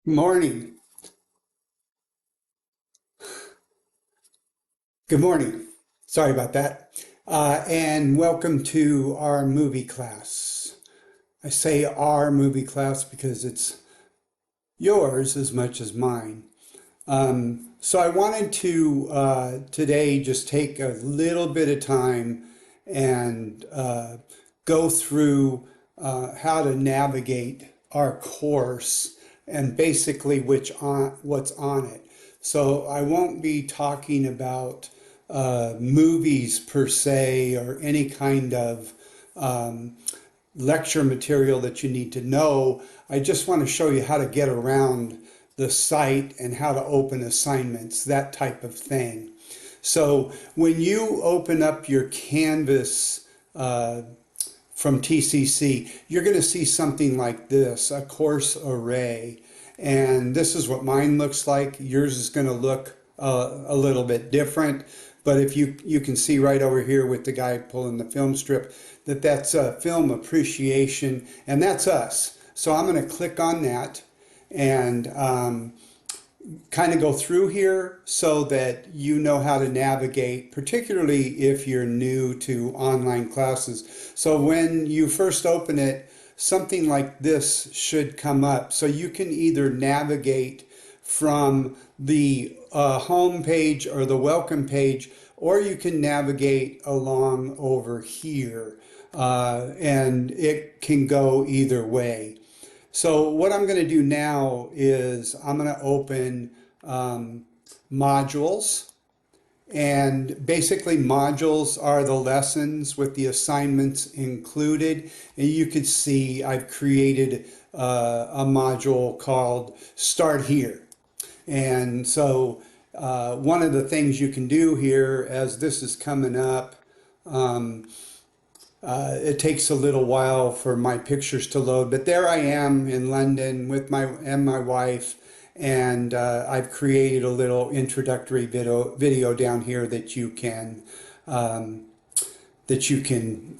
Morning. Good morning. Sorry about that. And welcome to our movie class. I say our movie class because it's yours as much as mine. So I wanted to today just take a little bit of time and go through how to navigate our course and basically what's on it. So I won't be talking about movies per se or any kind of lecture material that you need to know. I just want to show you how to get around the site and how to open assignments, that type of thing. So when you open up your Canvas from TCC, you're going to see something like this, a course array. And this is what mine looks like. Yours is going to look a little bit different. But if you can see right over here with the guy pulling the film strip, that's film appreciation, and that's us. So I'm going to click on that and kind of go through here so that you know how to navigate, particularly if you're new to online classes. So when you first open it, something like this should come up. So you can either navigate from the home page or the welcome page, or you can navigate along over here, and it can go either way. So what I'm going to do now is I'm going to open modules, and basically modules are the lessons with the assignments included. And you can see I've created a module called Start Here. And so one of the things you can do here as this is coming up, it takes a little while for my pictures to load, but there I am in London with my wife, and I've created a little introductory video down here that you can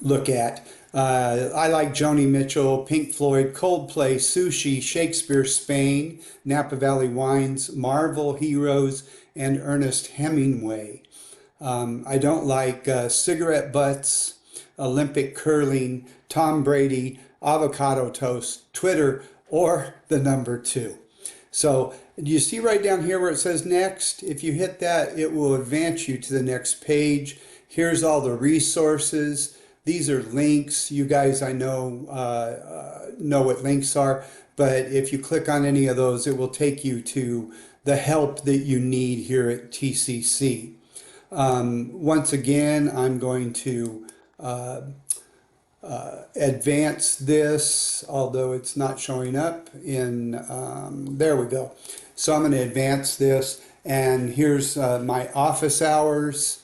look at. I like Joni Mitchell, Pink Floyd, Coldplay, Sushi, Shakespeare, Spain, Napa Valley Wines, Marvel Heroes, and Ernest Hemingway. I don't like cigarette butts, Olympic curling, Tom Brady, avocado toast, Twitter, or the number 2. So do you see right down here where it says next? If you hit that, it will advance you to the next page. Here's all the resources. These are links. You guys, I know what links are, but if you click on any of those, it will take you to the help that you need here at TCC. Once again, I'm going to advance this, although it's not showing up in, there we go. So I'm going to advance this, and here's my office hours,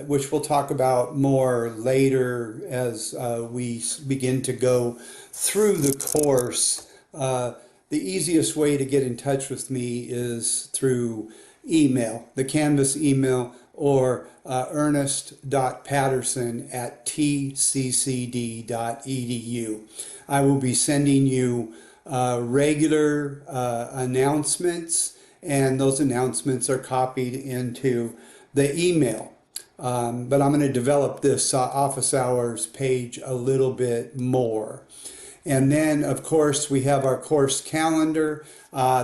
which we'll talk about more later as we begin to go through the course. The easiest way to get in touch with me is through email, the Canvas email, or ernest.patterson@tccd.edu. I will be sending you regular announcements, and those announcements are copied into the email. But I'm going to develop this office hours page a little bit more. And then, of course, we have our course calendar.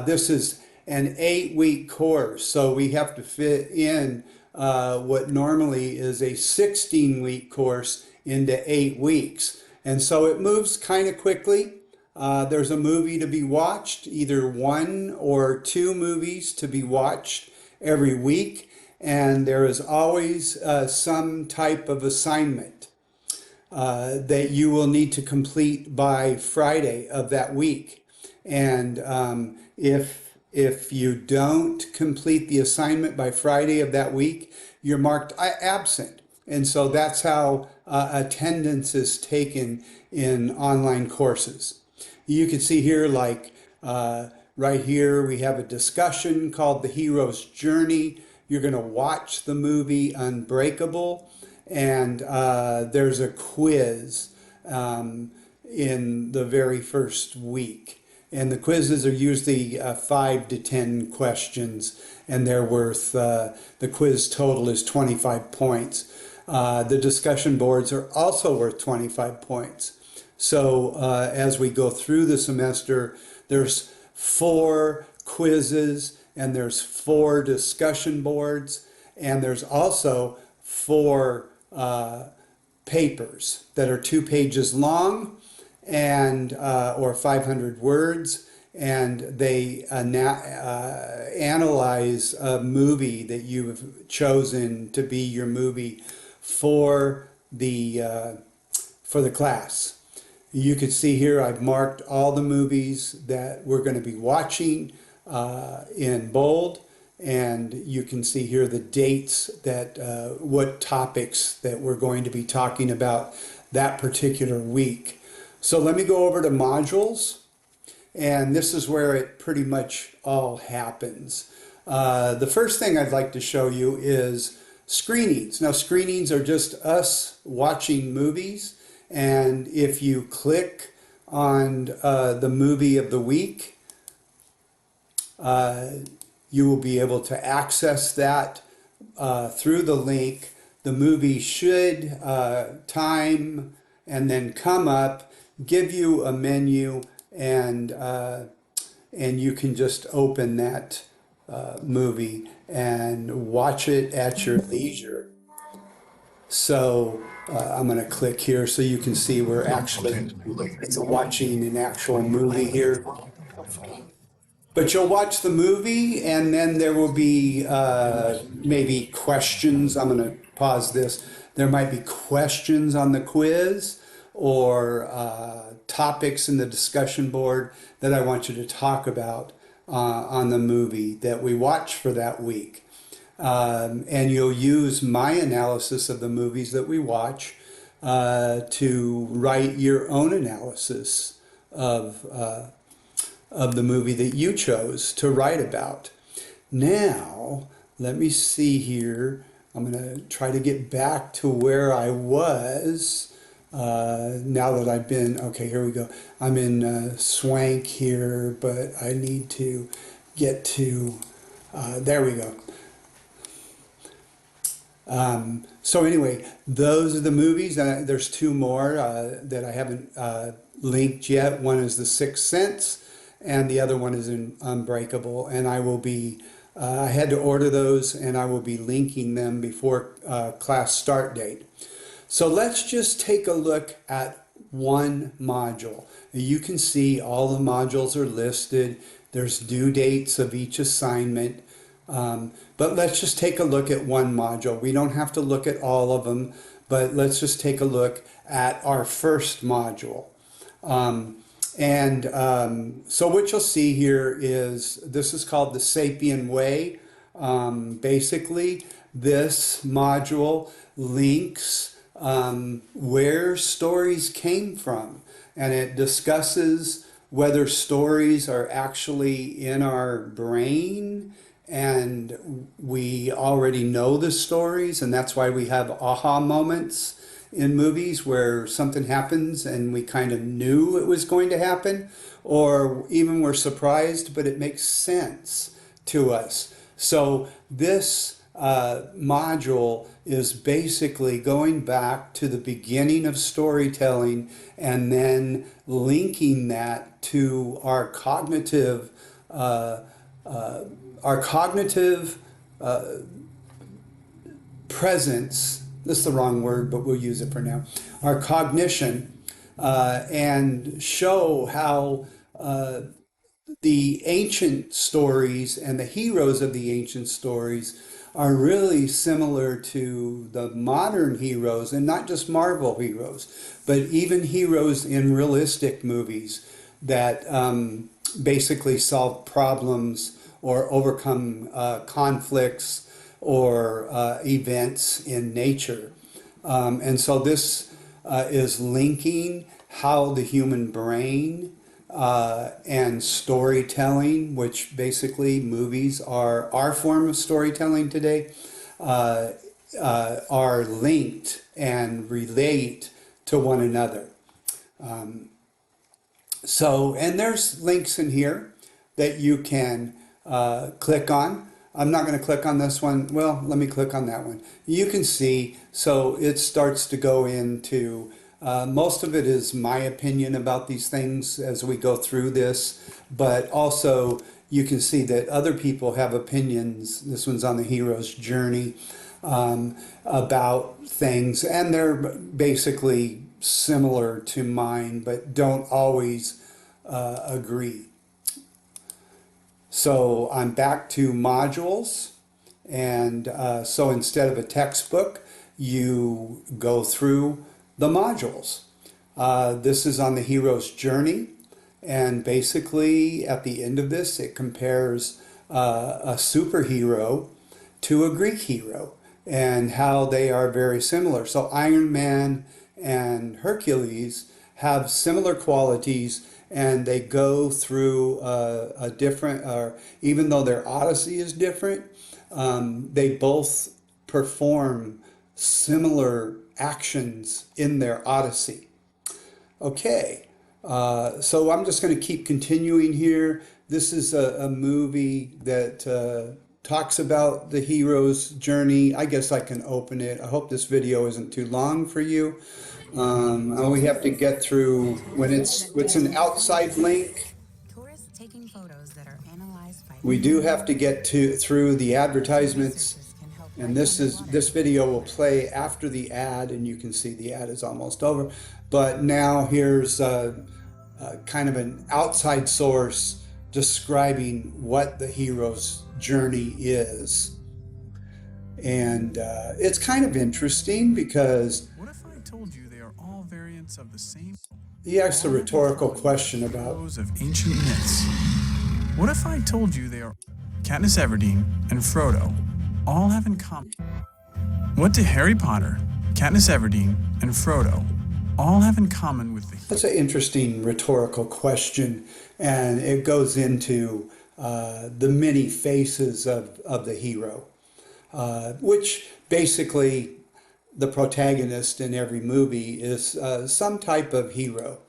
This is an 8-week course, so we have to fit in what normally is a 16-week course into 8 weeks. And so it moves kind of quickly. There's a movie to be watched, either 1 or 2 movies to be watched every week. And there is always some type of assignment that you will need to complete by Friday of that week. And if you don't complete the assignment by Friday of that week, you're marked absent. And so that's how attendance is taken in online courses. You can see here, like right here, we have a discussion called The Hero's Journey. You're going to watch the movie Unbreakable, and there's a quiz in the very first week. And the quizzes are usually 5 to 10 questions, and they're worth, the quiz total is 25 points. The discussion boards are also worth 25 points. So as we go through the semester, there's 4 quizzes, and there's 4 discussion boards, and there's also 4 papers that are 2 pages long, and or 500 words, and they analyze a movie that you have chosen to be your movie for the class. You can see here I've marked all the movies that we're going to be watching in bold, and you can see here the dates that what topics that we're going to be talking about that particular week. So let me go over to modules, and this is where it pretty much all happens. The first thing I'd like to show you is screenings. Now, screenings are just us watching movies, and if you click on the movie of the week, you will be able to access that through the link. The movie should time and then come up, give you a menu, and you can just open that movie and watch it at your leisure. So I'm going to click here so you can see we're actually watching an actual movie here. But you'll watch the movie, and then there will be maybe questions. I'm going to pause this. There might be questions on the quiz, or topics in the discussion board that I want you to talk about on the movie that we watch for that week. And you'll use my analysis of the movies that we watch to write your own analysis of the movie that you chose to write about. Now, let me see here. I'm going to try to get back to where I was now that I've been, okay, here we go. I'm in Swank here, but I need to get to, there we go. So anyway, those are the movies. There's 2 more that I haven't linked yet. One is The Sixth Sense, and the other one is in Unbreakable. And I will be, I had to order those, and I will be linking them before class start date. So let's just take a look at one module. You can see all the modules are listed. There's due dates of each assignment. But let's just take a look at one module. We don't have to look at all of them, but let's just take a look at our first module. So what you'll see here is, this is called the Sapien Way. Basically, this module links where stories came from, and it discusses whether stories are actually in our brain and we already know the stories, and that's why we have aha moments in movies where something happens and we kind of knew it was going to happen, or even we're surprised but it makes sense to us. So this module is basically going back to the beginning of storytelling and then linking that to our cognitive presence. This is the wrong word, but we'll use it for now. Our cognition, and show how the ancient stories and the heroes of the ancient stories are really similar to the modern heroes, and not just Marvel heroes, but even heroes in realistic movies that basically solve problems or overcome conflicts or events in nature. And so this is linking how the human brain and storytelling, which basically movies are our form of storytelling today, are linked and relate to one another. So, and there's links in here that you can click on. I'm not going to click on this one. Well, let me click on that one. You can see, so it starts to go into, most of it is my opinion about these things as we go through this, but also you can see that other people have opinions. This one's on the hero's journey, about things, and they're basically similar to mine, but don't always agree. So I'm back to modules, and so instead of a textbook, you go through the modules. This is on the hero's journey, and basically at the end of this, it compares a superhero to a Greek hero and how they are very similar. So Iron Man and Hercules have similar qualities, and they go through a different, even though their odyssey is different, they both perform similar actions in their odyssey. Okay, so I'm just going to keep continuing here. This is a movie that talks about the hero's journey. I guess I can open it. I hope this video isn't too long for you. We have to get through when it's an outside link. We do have to get through the advertisements, and this video will play after the ad, and you can see the ad is almost over. But now here's kind of an outside source describing what the hero's journey is. And it's kind of interesting because what if I told you they are all variants of the same? He asks a rhetorical question about of ancient myths. What if I told you they are Katniss Everdeen and Frodo all have in common? What do Harry Potter, Katniss Everdeen, and Frodo all have in common with the... That's an interesting rhetorical question, and it goes into the many faces of the hero, which basically the protagonist in every movie is some type of hero.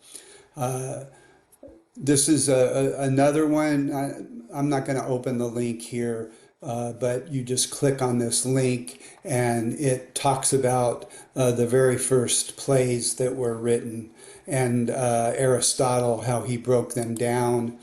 This is another one. I'm not going to open the link here, but you just click on this link and it talks about the very first plays that were written, and Aristotle, how he broke them down.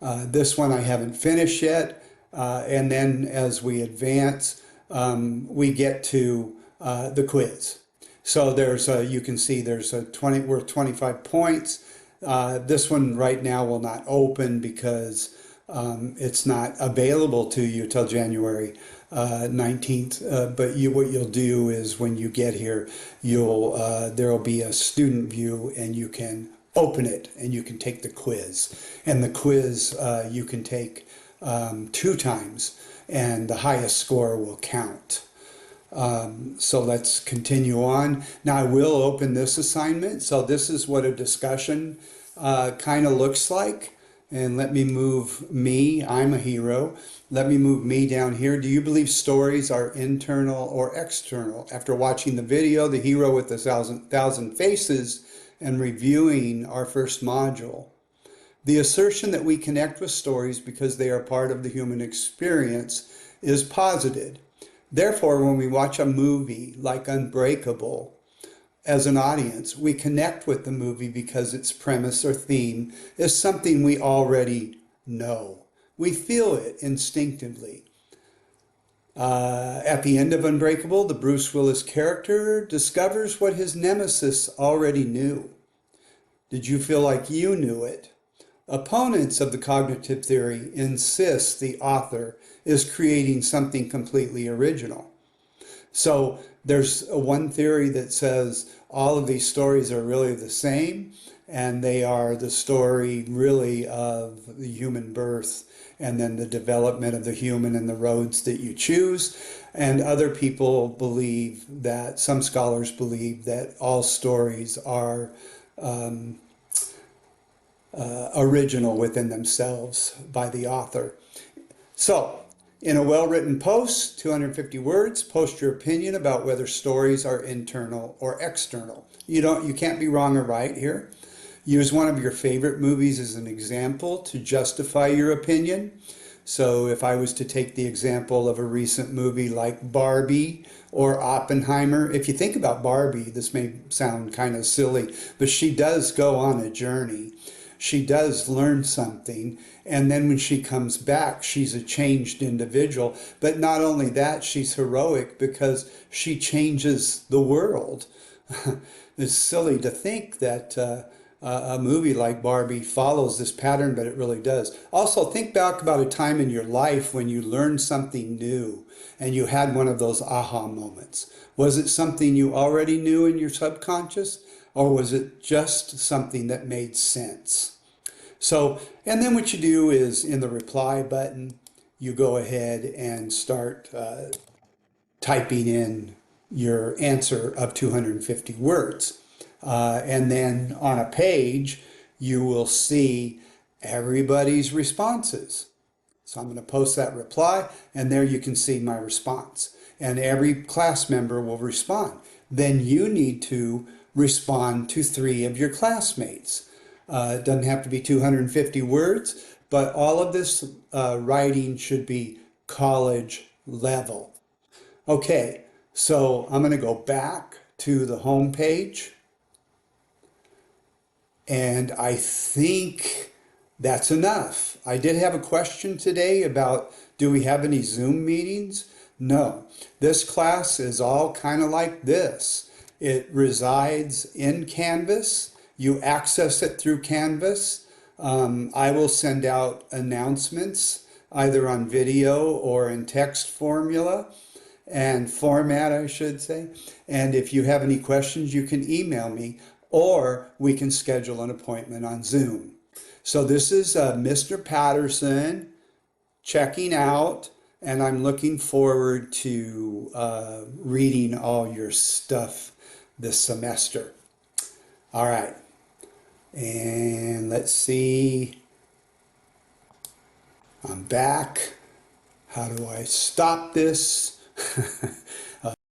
This one I haven't finished yet, and then as we advance, we get to the quiz. So there's you can see there's worth 25 points. This one right now will not open because it's not available to you till January 19th. But what you'll do is when you get here, there'll be a student view, and you can open it and you can take the quiz. And the quiz you can take 2 times, and the highest score will count. So let's continue on. Now I will open this assignment. So this is what a discussion kind of looks like. And let me move me. I'm a hero. Let me move me down here. Do you believe stories are internal or external? After watching the video, The Hero with the Thousand Faces, and reviewing our first module, the assertion that we connect with stories because they are part of the human experience is posited. Therefore, when we watch a movie like Unbreakable, as an audience, we connect with the movie because its premise or theme is something we already know. We feel it instinctively. At the end of Unbreakable, the Bruce Willis character discovers what his nemesis already knew. Did you feel like you knew it? Opponents of the cognitive theory insist the author is creating something completely original. So there's one theory that says all of these stories are really the same, and they are the story really of the human birth and then the development of the human and the roads that you choose. And other people believe that, some scholars believe that all stories are original within themselves by the author. So, in a well-written post, 250 words, post your opinion about whether stories are internal or external. You can't be wrong or right here. Use one of your favorite movies as an example to justify your opinion. So if I was to take the example of a recent movie like Barbie or Oppenheimer, if you think about Barbie, this may sound kind of silly, but she does go on a journey. She does learn something, and then when she comes back, she's a changed individual. But not only that, she's heroic because she changes the world. It's silly to think that a movie like Barbie follows this pattern, but it really does. Also, think back about a time in your life when you learned something new and you had one of those aha moments. Was it something you already knew in your subconscious, or was it just something that made sense? So, and then what you do is in the reply button, you go ahead and start typing in your answer of 250 words. And then on a page, you will see everybody's responses. So I'm going to post that reply, and there you can see my response. And every class member will respond. Then you need to respond to 3 of your classmates. It doesn't have to be 250 words, but all of this writing should be college level. Okay, so I'm going to go back to the home page. And I think that's enough. I did have a question today about, do we have any Zoom meetings? No. This class is all kind of like this. It resides in Canvas. You access it through Canvas. I will send out announcements either on video or in text formula and format, I should say. And if you have any questions, you can email me, or we can schedule an appointment on Zoom. So this is Mr. Patterson checking out, and I'm looking forward to reading all your stuff this semester. All right, and let's see. I'm back. How do I stop this?